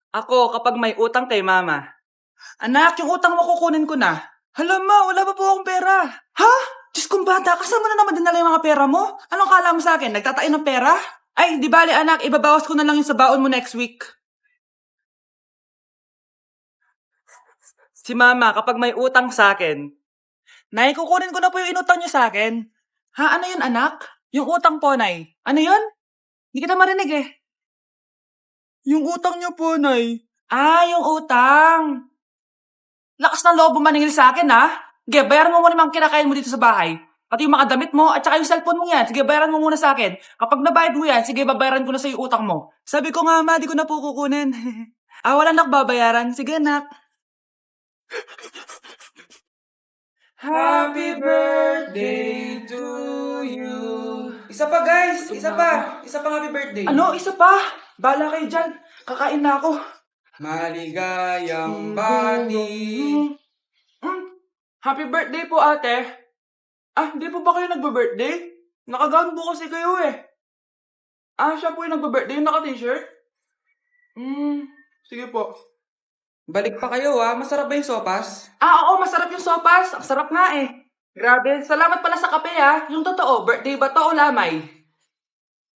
Ako, kapag may utang kay mama. Anak, yung utang mo kukunin ko na. Hala ma, wala pa po akong pera. Ha? Diyos kong bata, kasama na naman dinala yung mga pera mo? Anong kala mo sa akin? Nagtatain ng pera? Ay, di bali anak, ibabawas ko na lang yung sa baon mo next week. Si mama, kapag may utang sa akin, Nay, kukunin ko na po yung inutang niyo sa akin. Ha, ano yun anak? Yung utang po, Nay. Ano yun? Hindi kita marinig eh. Yung utang niyo po, Nay. Ah, yung utang. Lakas ng loob mo maningil sa akin, ha? Sige, bayaran mo muna yung mga kinakain mo dito sa bahay. Pati yung mga damit mo at saka yung cellphone mo yan. Sige, bayaran mo muna sa akin. Kapag nabayad mo yan, sige, babayaran ko na sa yung utang mo. Sabi ko nga, ma, di ko na po kukunin. Wala nak babayaran. Sige, nak. Happy birthday to you. Isa pa, guys. Isa pa. Isa pa happy birthday. Ano? Isa pa? Bala kayo dyan. Kakain na ako. Maligayang bati. Happy birthday po, ate. Hindi po ba kayo nagbe-birthday? Nakagown po kasi kayo eh. Siya po yung nagbe-birthday, yung naka-t-shirt? Sige po. Balik pa kayo masarap ba yung sopas? Oo, masarap yung sopas. Ang sarap nga eh. Grabe, salamat pala sa kape Yung totoo, birthday ba to o lamay?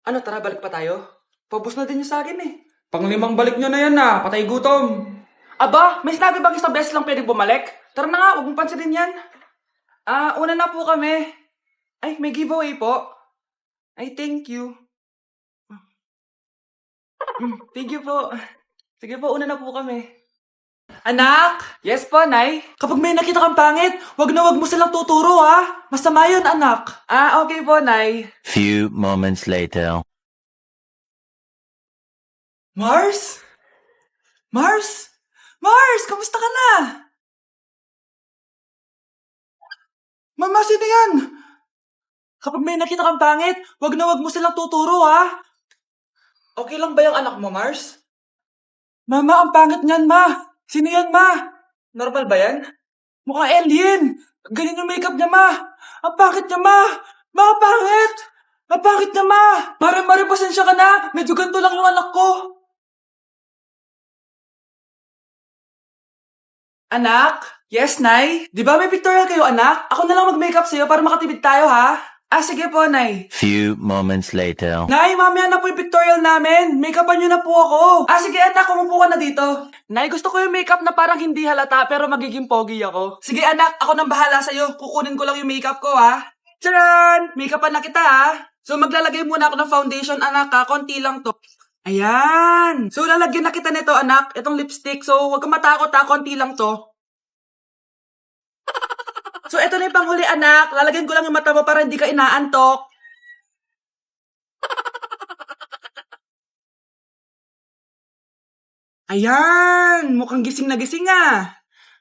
Ano, tara balik pa tayo? Paubos na din yung sa akin eh. Panglimang balik nyo na yan patay gutom. Aba, may sinabi bang isang beses lang pwede bumalik? Tara na nga, huwag mong pansinin yan. Una na po kami. Ay, may giveaway po. Ay, thank you. Thank you po. Sige po, una na po kami. Anak! Yes po, Nay? Kapag may nakita kang pangit, wag na wag mo silang tuturo, Masama yun, anak. Okay po, Nay. Few moments later. Mars? Mars? Mars, kamusta ka na? Mama, sino yan? Kapag may nakita kang pangit, wag na wag mo silang tuturo, Okay lang ba yung anak mo, Mars? Mama, ang pangit niyan, ma. Sino yan, ma? Normal ba yan? Mukhang alien. Ganyan yung makeup niya, ma. Ang pangit niya, ma. Ma, ang pangit. Ang pangit niya, ma. Parang pasensya ka na. Medyo ganito lang yung anak ko. Anak? Yes, Nay? Di ba may pictorial kayo, anak? Ako na lang mag-makeup sa'yo para makatipid tayo, ha? Sige po, Nay. Few moments later. Nay, mamaya na po yung pictorial namin. Make-upan niyo na po ako. Sige, anak, umupo ka na dito. Nay, gusto ko yung makeup na parang hindi halata pero magiging pogi ako. Sige, anak, ako nang bahala sa'yo. Kukunin ko lang yung makeup ko, Tcharan! Make-upan na kita, So, maglalagay muna ako ng foundation, anak, Konti lang to. Ayan! So, lalagyan na kita nito, anak. Itong lipstick. So, huwag kang matakot, Konti lang to. So, eto na yung panghuli, anak. Lalagyan ko lang yung mata mo para hindi ka inaantok. Ayan! Mukhang gising na gising,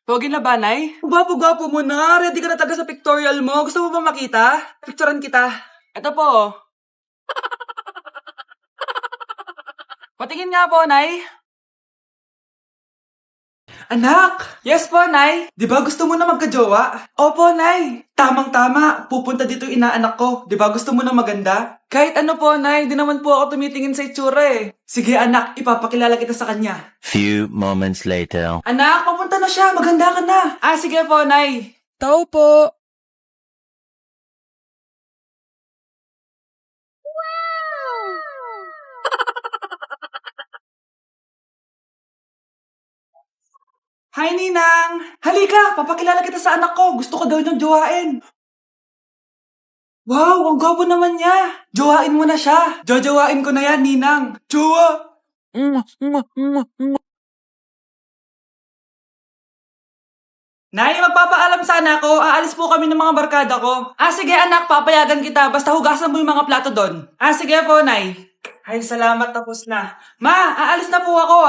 Pogi na ba, Nay? Gwapo-gwapo mo na. Ready ka na talaga sa pictorial mo. Gusto mo ba makita? Picturean kita. Eto po. Patingin nga po, Nay. Anak! Yes po, Nay. Di ba gusto mo na magka-jowa? Opo, Nay. Tamang-tama. Pupunta dito yung inaanak ko. Di ba gusto mo na maganda? Kahit ano po, Nay. Di naman po ako tumitingin sa itsura eh. Sige, anak. Ipapakilala kita sa kanya. Few moments later. Anak, papunta na siya. Maganda ka na. Sige po, Nay. Tao po. Hi, Ninang! Halika! Papakilala kita sa anak ko. Gusto ko daw niyang jowain. Wow! Ang gwapo naman niya! Jowain mo na siya! Jojowain ko na yan, Ninang! Jowa! Nay, magpapaalam sana ako. Aalis po kami ng mga barkada ko. Sige anak, papayagan kita. Basta hugasan mo yung mga plato doon. Sige po, Nay. Ay, salamat. Tapos na. Ma, aalis na po ako,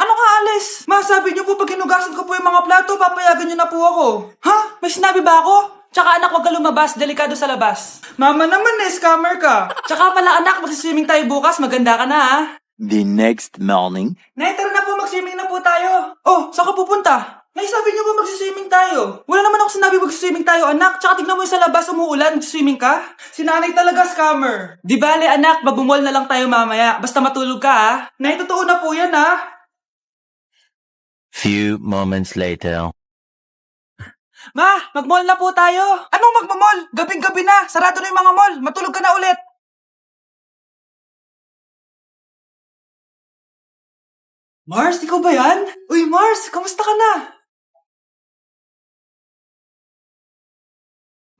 Anong aalis? Ma, sabi niyo po pag hinugasan ko po yung mga plato, papayagan niyo na po ako. Ha? May sinabi ba ako? Tsaka anak, wag ka lumabas. Delikado sa labas. Mama naman scammer ka. Tsaka pala anak, magsiswimming tayo bukas. Maganda ka na, The next morning. Nay, tara na po, magswimming na po tayo. Oh, saan ka pupunta? Nay, sabi niyo po magsiswimming tayo. Wala naman ako sinabi magsiswimming tayo, anak. Tsaka tignan mo yung sa labas, umuulan, magsiswimming ka. Si nanay talaga scammer. Di bale, anak, mabumol na lang tayo mamaya. Basta matulog ka, Nay, totoo na po yan, Few moments later. Ma, mag-mall na po tayo. Anong magmamall? Gabing-gabi na. Sarado na yung mga mall. Matulog ka na ulit. Mars, ikaw ba yan? Uy, Mars, kamusta ka na?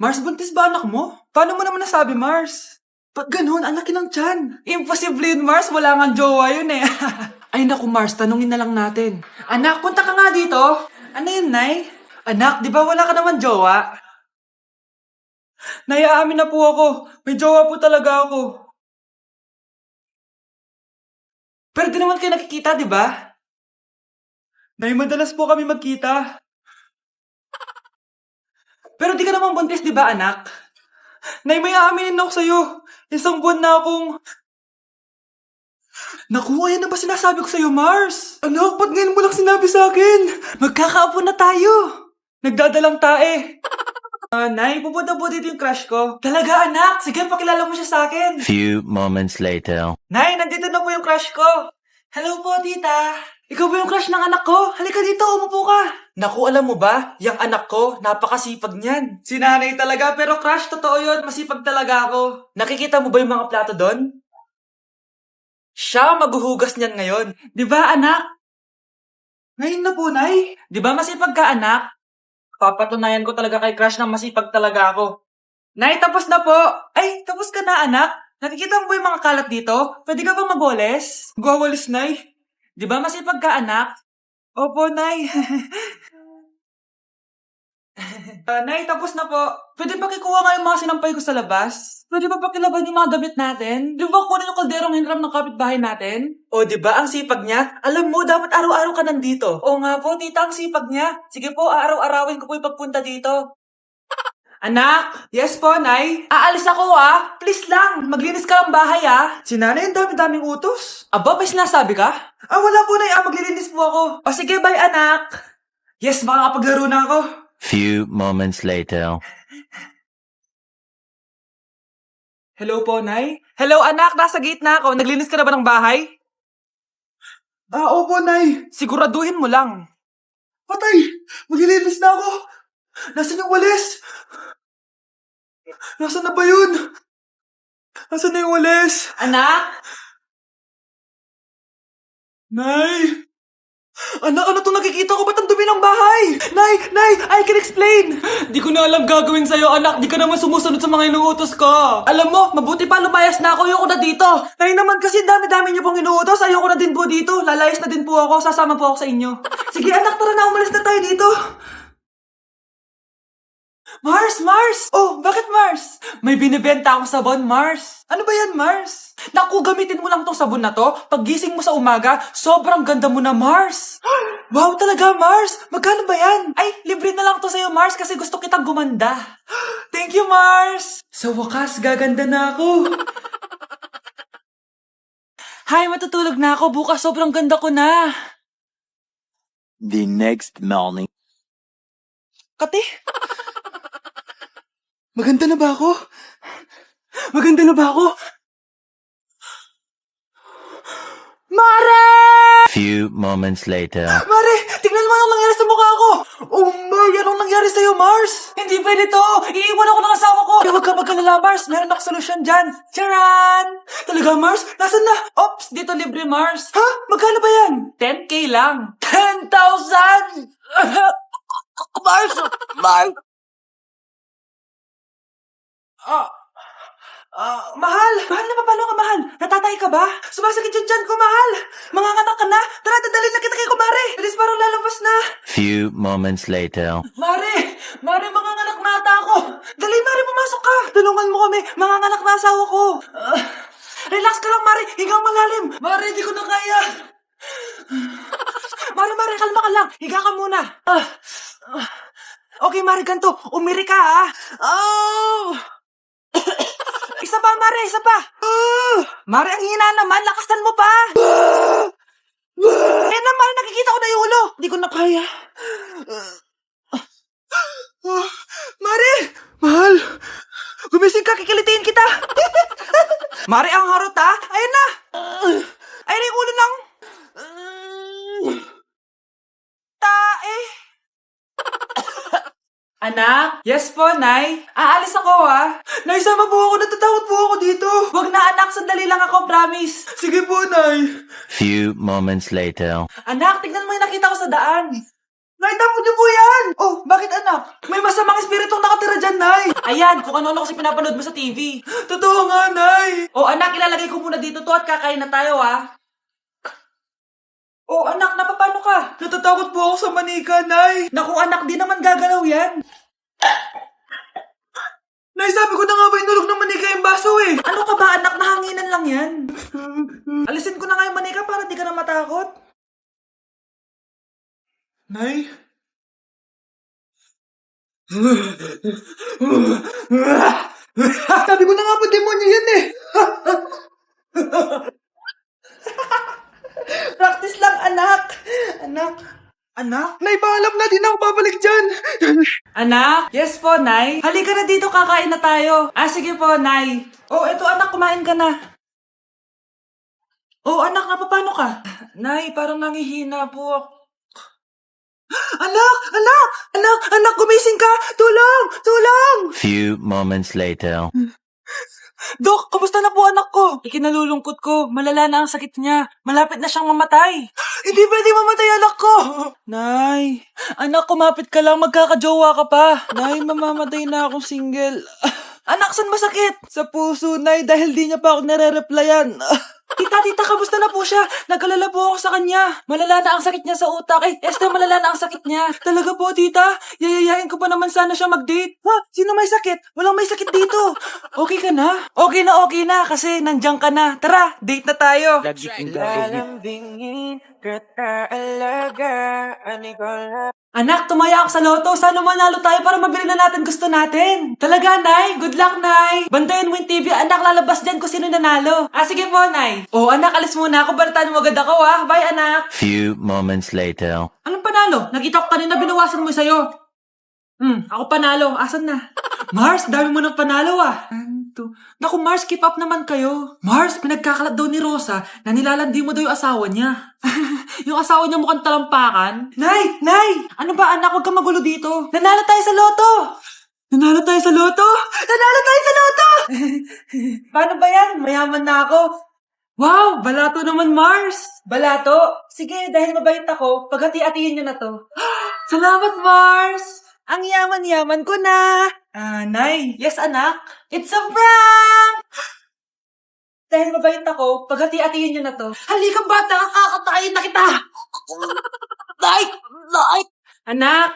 Mars, buntis ba anak mo? Paano mo naman nasabi, Mars? Ba't ganun? Ang laki ng tiyan. Imposible yun, Mars. Wala nga jowa yun eh. Ay naku, Mars, tanungin na lang natin. Anak, punta ka nga dito. Ano yun, Nay? Anak, di ba wala ka naman jowa? Nay, aamin na po ako. May jowa po talaga ako. Pero di naman kayo nakikita, di ba? Nay, madalas po kami magkita. Pero di ka naman buntis, di ba, anak? Nay, may aaminin ako sa'yo. Isang buwan na akong... Naku, ayan na ba sinasabi ko sa'yo, Mars? Anak, ba't ngayon mo lang sinabi sa akin? Magkakaapo na tayo. Nagdadalang tae. Nay, pupunta po dito yung crush ko. Talaga, anak? Sige, pakilala mo siya sa akin. Few moments later. Nay, nandito na po yung crush ko. Hello po, tita. Ikaw ba yung crush ng anak ko? Halika dito, umupo ka. Naku, alam mo ba? Yung anak ko, napakasipag niyan. Si nanay talaga, pero crush, totoo yun. Masipag talaga ako. Nakikita mo ba yung mga plato doon? Siya maghuhugas niyan ngayon. Di ba, anak? Ngayon na po, Nay. Di ba masipag ka, anak? Papatunayan ko talaga kay crush na masipag talaga ako. Nay, tapos na po. Ay, tapos ka na, anak. Nakikita mo ba yung mga kalat dito? Pwede ka bang magwalis? Magwawalis, Nay. Di ba masipag ka, anak? Opo, Nay. Nay, tapos na po. Pwede ba kikuha nga yung mga sinampay ko sa labas? Pwede ba pakilaban yung mga damit natin? Di ba kunin yung kalderong hinram ng kapitbahay natin? O, di ba ang sipag niya? Alam mo, dapat araw-araw ka nandito. O nga po, tita, ang sipag niya. Sige po, araw-arawin ko po yung pagpunta dito. Anak! Yes po, Nay? Aalis ako, ah! Please lang! Maglinis ka ng bahay, ah! Si nanay, ang dami-daming utos. Aba, may sinasabi ka? Wala po, Nay. Maglilinis po ako. O sige, bye, anak! Yes, makakapaglaro na ako. Few moments later. Hello po, Nay? Hello, anak! Nasa gate na ako. Naglinis ka na ba ng bahay? Opo, Nay. Siguraduhin mo lang. Patay! Maglilinis na ako! Nasaan yung walis? Nasaan na ba yun? Nasaan na yung walis? Anak? Nay! Anak, ano itong nakikita ko? Ba't ang dumi ng bahay? Nay! I can explain! Di ko na alam gagawin sa'yo, anak. Di ka naman sumusunod sa mga inuutos ko. Alam mo, mabuti pa lumayas na ako. Ayoko na dito. Nay naman kasi dami-dami niyo pong inuutos. Ayoko na din po dito. Lalayas na din po ako. Sasama po ako sa inyo. Sige, anak, tara na. Umalis na tayo dito. Mars! Oh, bakit Mars? May binibenta akong sabon, Mars. Ano ba yan, Mars? Naku, gamitin mo lang tong sabon na to. Paggising mo sa umaga, sobrang ganda mo na, Mars. Wow, talaga, Mars. Magkano ba yan? Ay, libre na lang to sa'yo, Mars, kasi gusto kitang gumanda. Thank you, Mars. Sa wakas, gaganda na ako. Hay, matutulog na ako. Bukas, sobrang ganda ko na. The next morning. Kati? Maganda na ba ako? Maganda na ba ako? Mare! Few moments later. Mare! Tingnan mo anong nangyari sa mukha ko! Oh my! Anong nangyari sa'yo, Mars? Hindi pwede to! Iiwan ako ng asawa ko! Huwag ka magkalala, Mars! Meron akong solusyon dyan! Charan! Talaga, Mars? Nasaan na? Ops! Dito libre, Mars! Ha? Magkano ba yan? 10K lang! 10,000! Mars! Mahal! Mahal na paano ka, mahal? Natatay ka ba? Sumasakit yung tiyan ko, mahal! Manganganak ka na? Tara, dadalhin na kita kay kumare! Bilis parang lalabas na! Few moments later. Mare! Mare, manganganak na ata ako! Dali, Mare, pumasok ka! Tulungan mo kami! Manganganak na asawa ko! Relax ka lang, Mare! Higang malalim! Mare, di ko na kaya! Mare, kalma ka lang! Higa ka muna! Okay, Mare, ganito. Umiri ka, ha? Isa pa, Mare, isa pa! Mare, ang hina naman. Lakasan mo pa! Eh na, Mare, nakikita ko na yung ulo. Di ko na kaya. Mare! Mahal! Gumising ka, kikilitiin kita! Mare, ang harot, ha? Ayun na! Ayun na yung ulo ng... Anak? Yes po, Nay. Aalis ako, ha? Nay, sama po ako. Natatakot po ako dito. Wag na, anak. Sandali lang ako, promise. Sige po, Nay. Few moments later. Anak, tignan mo yung nakita ko sa daan. Nay, tamo niyo po yan! Oh, bakit anak? May masamang espiritong nakatira dyan, Nay! Ayan, kung ano-ano kasi pinapanood mo sa TV. Totoo nga, Nay! Oh, anak, ilalagay ko muna dito to at kakain na tayo, ha? Oh, anak, napapano ka? Natatakot po ako sa manika, Nay! Naku, anak, di naman gagalaw yan! Nay, sabi ko na nga ba inulog ng manika yung baso eh! Ano ka ba, anak? Nahanginan lang yan! Alisin ko na nga yung manika para di ka na matakot. Nay? Sabi ko na nga po, demonyo yan eh! Practice lang, anak! Anak? Anak? Nay, paalam na, di na ako babalik dyan! Anak? Yes po, Nay? Halika na dito, kakain na tayo. Ah, sige po, Nay. Oh, eto anak, kumain ka na. Oh, anak, napapano ka? Nay, parang nangihina po ako. Anak! Anak! Anak! Anak! Gumising ka! Tulong! Tulong! Few moments later. Dok, kumusta na po anak ko? Ikinalulungkot ko. Malala na ang sakit niya. Malapit na siyang mamatay. Hindi pwede mamatay anak ko! Nay, anak, kumapit ka lang. Magkakajowa ka pa. Nay, mamamatay na akong single. Anak, saan masakit? Sa puso, Nay, dahil di niya pa ako nare-replyan. Tita, kamusta na po siya? Nag-alala po ako sa kanya. Malala na ang sakit niya sa utak. Esther, malala na ang sakit niya. Talaga po, tita? Yayayain ko pa naman sana siya mag-date. Ha? Sino may sakit? Walang may sakit dito. Okay ka na? Okay na, kasi nandiyan ka na. Tara, date na tayo. Lalambingin kita alagaan ko lang. Anak, tumaya ako sa loto. Sana manalo tayo para mabili na natin gusto natin. Talaga, Nay? Good luck, Nay. Bantayan mo yung TV. Anak, lalabas dyan kung sino nanalo. Ah, sige po, Nay. Oh, anak, alis muna ako. Balitaan mo agad ako, ha? Bye, anak. Few moments later. Anong panalo? Nakita ko kanina binawasan mo sa'yo. Ako panalo. Asan na? Mars, dami mo ng panalo, ah. Naku, Mars, keep up naman kayo. Mars, pinagkakalat daw ni Rosa na nilalandi mo daw yung asawa niya. Yung asawa niya mukhang talampakan. Nay! Ano ba, anak? Huwag kang magulo dito. Nanalo tayo sa loto! Nanalo tayo sa loto! Paano ba yan? Mayaman na ako. Wow! Balato naman, Mars! Balato? Sige, dahil mabait ako, paghati-hatiin niyo na to. Salamat, Mars! Ang yaman-yaman ko na! Nay. Yes, anak? It's a prank! Dahil mabait ako, paghati-hatiin niyo na to. Halika, bata! Kakatayin na kita! Nay! Anak!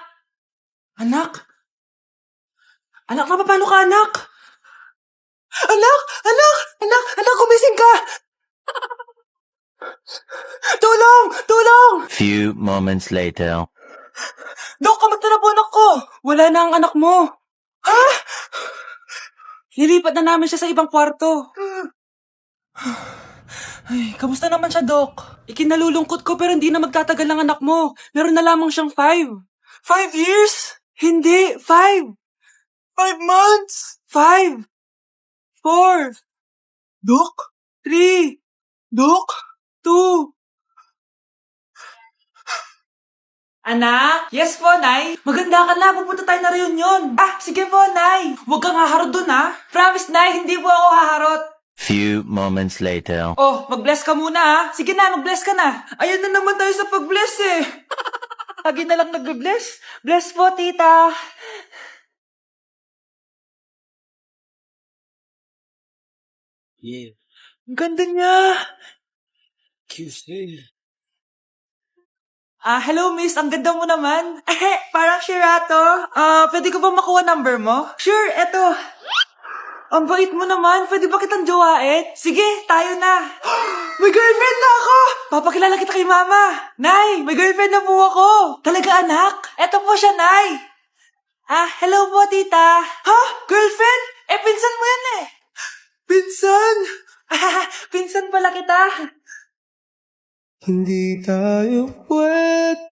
Anak, napapano ka, anak? Anak, gumising ka! Tulong! Few moments later. Dok, kamusta na po anak ko? Wala na ang anak mo. Ha? Nilipat na namin siya sa ibang kwarto. Ay, kamusta naman siya, Dok? Ikinalulungkot ko pero hindi na magtatagal ang anak mo. Meron na lamang siyang 5. 5 years? Hindi, 5. 5 months? 5. 4. Dok? 3. Dok? 2. Anak? Yes po, Nay. Maganda ka na. Pupunta tayo na reunion. Ah, sige po, Nay. Huwag kang haharot dun, ha? Promise, Nay. Hindi po ako haharot. Few moments later. Oh, mag-bless ka muna, ha? Sige na, mag-bless ka na. Ayan na naman tayo sa pag-bless, eh. Lagi na lang nagbe-bless. Bless po, tita. Yeah. Ang ganda niya. QC. Hello miss, ang ganda mo naman. Parang Shirato. Pwede ko ba makuha number mo? Sure, eto. Ang bait mo naman, pwede ba kitang jowain? Sige, tayo na. May girlfriend na ako! Papakilala kita kay mama. Nay, may girlfriend na po ako. Talaga anak? Eto po siya, Nay. Hello po, tita. Ha? Girlfriend? Pinsan mo yan eh. Pinsan? Pinsan pala kita. Hindi tayo pwede